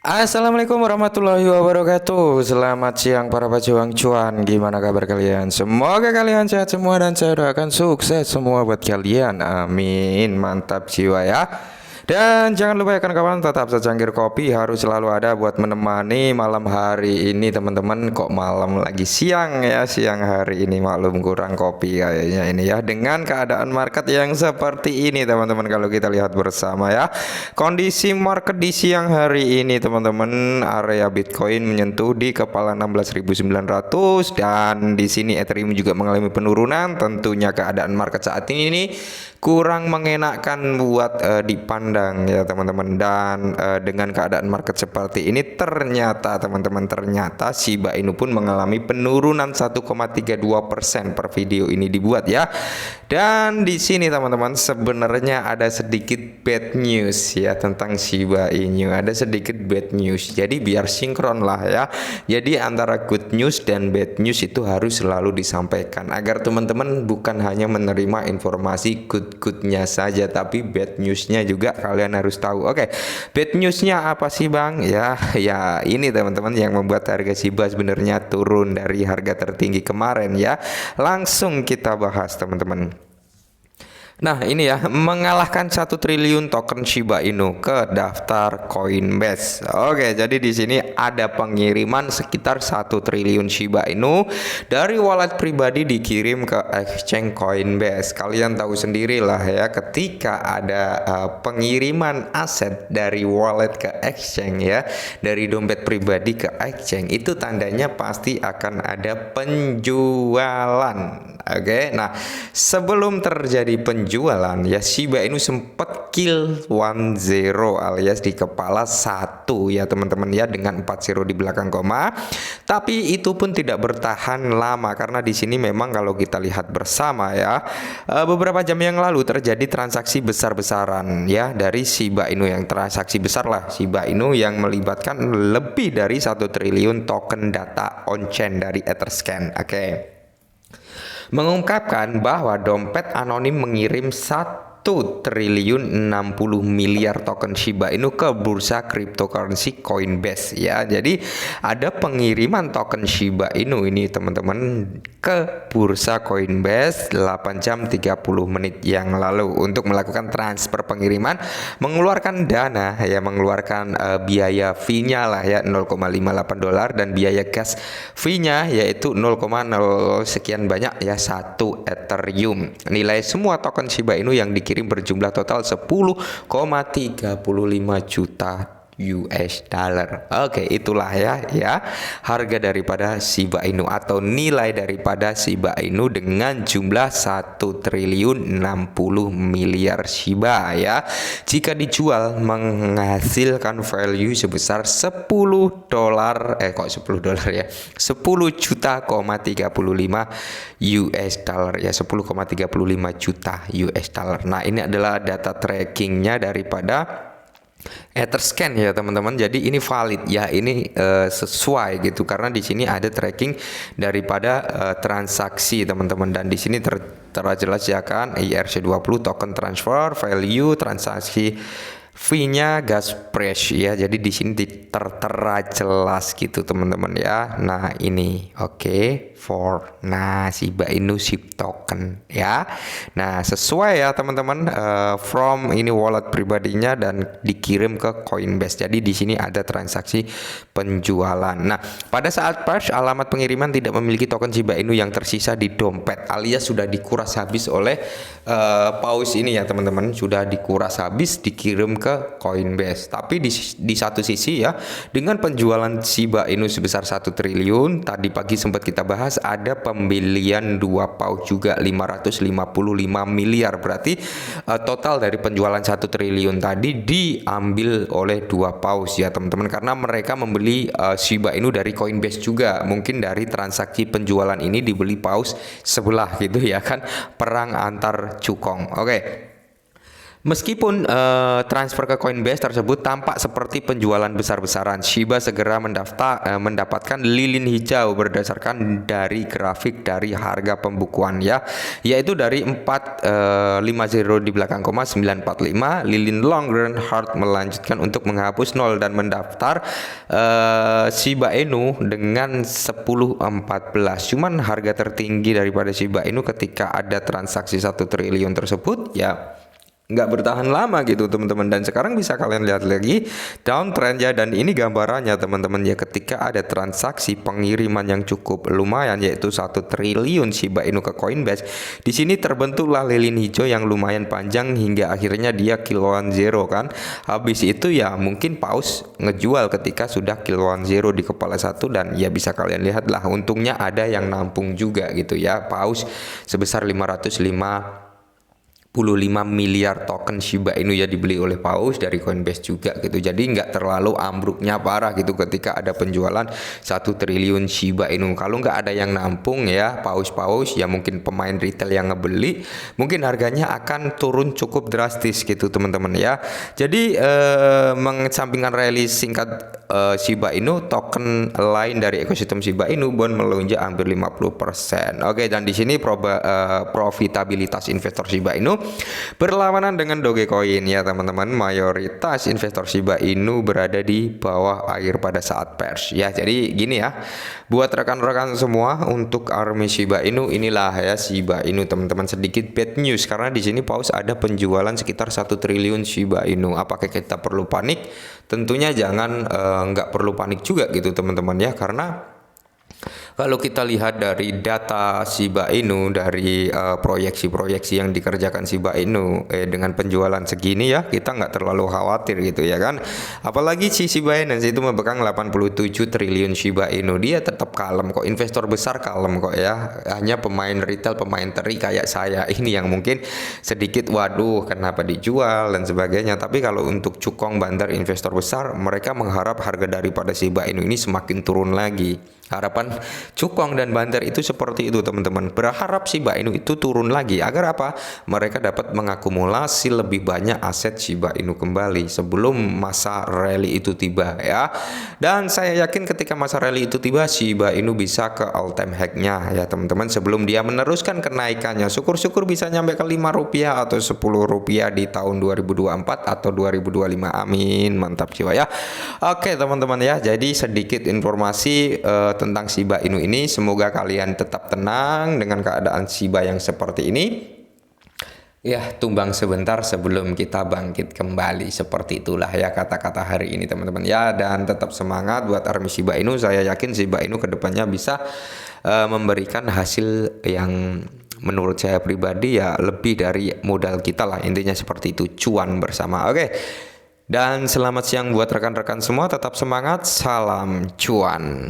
Assalamualaikum warahmatullahi wabarakatuh. Selamat siang para pejuang cuan. Gimana kabar kalian? Semoga kalian sehat semua dan saya doakan sukses semua buat kalian. Amin. Mantap jiwa ya. Dan jangan lupa ya kawan tetap secangkir kopi harus selalu ada buat menemani malam hari ini teman-teman. Kok malam lagi siang ya, siang hari ini maklum kurang kopi kayaknya ini ya. Dengan keadaan market yang seperti ini teman-teman, kalau kita lihat bersama ya. Kondisi market di siang hari ini teman-teman, area Bitcoin menyentuh di kepala 16.900 dan di sini Ethereum juga mengalami penurunan. Tentunya keadaan market saat ini nih kurang mengenakan buat dipandang ya teman-teman. Dan dengan keadaan market seperti ini ternyata teman-teman, ternyata Shiba Inu pun mengalami penurunan 1,32% per video ini dibuat ya. Dan di sini teman-teman sebenarnya ada sedikit bad news ya tentang Shiba Inu. Ada sedikit bad news. Jadi biar sinkron lah ya. Jadi antara good news dan bad news itu harus selalu disampaikan agar teman-teman bukan hanya menerima informasi good-goodnya saja, tapi bad newsnya juga kalian harus tahu. Oke, bad newsnya apa sih bang? Ya ini teman-teman yang membuat harga Shiba sebenarnya turun dari harga tertinggi kemarin ya. Langsung kita bahas teman-teman. Nah ini ya, mengalahkan 1 triliun token Shiba Inu ke daftar Coinbase. Oke, jadi di sini ada pengiriman sekitar 1 triliun Shiba Inu dari wallet pribadi dikirim ke exchange Coinbase. Kalian tahu sendirilah ya, ketika ada pengiriman aset dari wallet ke exchange ya, dari dompet pribadi ke exchange, itu tandanya pasti akan ada penjualan. Oke, nah sebelum terjadi penjualan ya, Shiba Inu sempat kill 10 alias di kepala 1 ya teman-teman ya, dengan 40 di belakang koma. Tapi itu pun tidak bertahan lama karena di sini memang kalau kita lihat bersama ya, beberapa jam yang lalu terjadi transaksi besar-besaran ya dari Shiba Inu, yang transaksi besar lah Shiba Inu yang melibatkan lebih dari 1 triliun token data on-chain dari Etherscan. Oke, mengungkapkan bahwa dompet anonim mengirim 1 triliun 60 miliar token Shiba Inu ke bursa cryptocurrency Coinbase ya. Jadi ada pengiriman token Shiba Inu ini teman-teman ke bursa Coinbase 8 jam 30 menit yang lalu untuk melakukan transfer pengiriman, mengeluarkan dana ya, mengeluarkan biaya fee-nya lah ya, $0,58 dan biaya gas fee-nya yaitu 0,0 sekian banyak ya, 1 Ethereum. Nilai semua token Shiba Inu yang dikirim berjumlah total 10,35 juta US dollar. Oke, itulah ya harga daripada Shiba Inu atau nilai daripada Shiba Inu dengan jumlah 1 triliun 60 miliar Shiba ya. Jika dijual menghasilkan value sebesar $10 ya, 10 juta,35 US dollar ya, 10,35 juta US dollar. Nah, ini adalah data trackingnya daripada Etherscan ya teman-teman. Jadi ini valid ya, ini sesuai gitu karena di sini ada tracking daripada transaksi teman-teman, dan di sini tertera jelas ya kan, ERC20 token transfer value, transaksi fee-nya, gas price ya. Jadi di sini tertera jelas gitu teman-teman ya. Nah ini oke, nah Shiba Inu SHIB token ya. Nah sesuai ya teman-teman, from ini wallet pribadinya dan dikirim ke Coinbase. Jadi di sini ada transaksi penjualan. Nah pada saat purge, alamat pengiriman tidak memiliki token Shiba Inu yang tersisa di dompet, alias sudah dikuras habis oleh paus ini ya teman-teman, sudah dikuras habis dikirim ke Coinbase. Tapi di satu sisi ya, dengan penjualan Shiba Inu sebesar 1 triliun, tadi pagi sempat kita bahas ada pembelian 2 paus juga 555 miliar. Berarti total dari penjualan 1 triliun tadi diambil oleh 2 paus ya teman-teman, karena mereka membeli Shiba Inu dari Coinbase juga. Mungkin dari transaksi penjualan ini dibeli paus sebelah gitu ya kan, perang antar cukong. Oke. Meskipun transfer ke Coinbase tersebut tampak seperti penjualan besar-besaran, Shiba segera mendapatkan lilin hijau berdasarkan dari grafik dari harga pembukuan ya, yaitu dari 450 di belakang koma 945. Lilin long run hard melanjutkan untuk menghapus nol dan mendaftar Shiba Inu dengan 1014. Cuman harga tertinggi daripada Shiba Inu ketika ada transaksi 1 triliun tersebut ya nggak bertahan lama gitu teman-teman, dan sekarang bisa kalian lihat lagi downtrend ya, dan ini gambarannya teman-teman ya, ketika ada transaksi pengiriman yang cukup lumayan yaitu 1 triliun Shiba Inu ke Coinbase, di sini terbentuklah lilin hijau yang lumayan panjang hingga akhirnya dia kiloan zero kan. Habis itu ya mungkin paus ngejual ketika sudah kiloan zero di kepala satu, dan ya bisa kalian lihat lah untungnya ada yang nampung juga gitu ya, paus sebesar 555 miliar token Shiba Inu ya dibeli oleh paus dari Coinbase juga gitu. Jadi nggak terlalu ambruknya parah gitu ketika ada penjualan 1 triliun Shiba Inu. Kalau nggak ada yang nampung ya paus-paus ya, mungkin pemain retail yang ngebeli, mungkin harganya akan turun cukup drastis gitu teman-teman ya. Jadi mengesampingkan rilis singkat Shiba Inu, token lain dari ekosistem Shiba Inu bond melonjak hampir 50%. Oke, dan di sini profitabilitas investor Shiba Inu berlawanan dengan Dogecoin ya teman-teman. Mayoritas investor Shiba Inu berada di bawah air pada saat pers ya. Jadi gini ya, buat rekan-rekan semua, untuk army Shiba Inu inilah ya Shiba Inu teman-teman. Sedikit bad news karena di sini paus ada penjualan sekitar 1 triliun Shiba Inu. Apakah kita perlu panik? Tentunya jangan, nggak perlu panik juga gitu teman-teman ya, karena kalau kita lihat dari data Shiba Inu, dari proyeksi-proyeksi yang dikerjakan Shiba Inu dengan penjualan segini ya, kita nggak terlalu khawatir gitu ya kan. Apalagi si Shiba Inu itu memegang 87 triliun Shiba Inu, dia tetap kalem kok, investor besar kalem kok ya. Hanya pemain retail, pemain teri kayak saya ini yang mungkin sedikit waduh kenapa dijual dan sebagainya. Tapi kalau untuk cukong bandar investor besar, mereka mengharap harga daripada Shiba Inu ini semakin turun lagi. Harapan cukong dan bandar itu seperti itu teman-teman, berharap Shiba Inu itu turun lagi agar apa? Mereka dapat mengakumulasi lebih banyak aset Shiba Inu kembali sebelum masa rally itu tiba ya. Dan saya yakin ketika masa rally itu tiba, Shiba Inu bisa ke all time high-nya ya teman-teman, sebelum dia meneruskan kenaikannya. Syukur-syukur bisa nyampe ke 5 rupiah atau 10 rupiah di tahun 2024 atau 2025, amin, mantap jiwa ya. Oke teman-teman ya, jadi sedikit informasi tentang Shiba Inu ini. Semoga kalian tetap tenang dengan keadaan Shiba yang seperti ini. Ya, tumbang sebentar sebelum kita bangkit kembali. Seperti itulah ya kata-kata hari ini teman-teman ya. Dan tetap semangat buat army Shiba Inu. Saya yakin Shiba Inu kedepannya bisa memberikan hasil yang menurut saya pribadi ya lebih dari modal kita lah. Intinya seperti itu, cuan bersama. Oke. Dan selamat siang buat rekan-rekan semua. Tetap semangat. Salam cuan.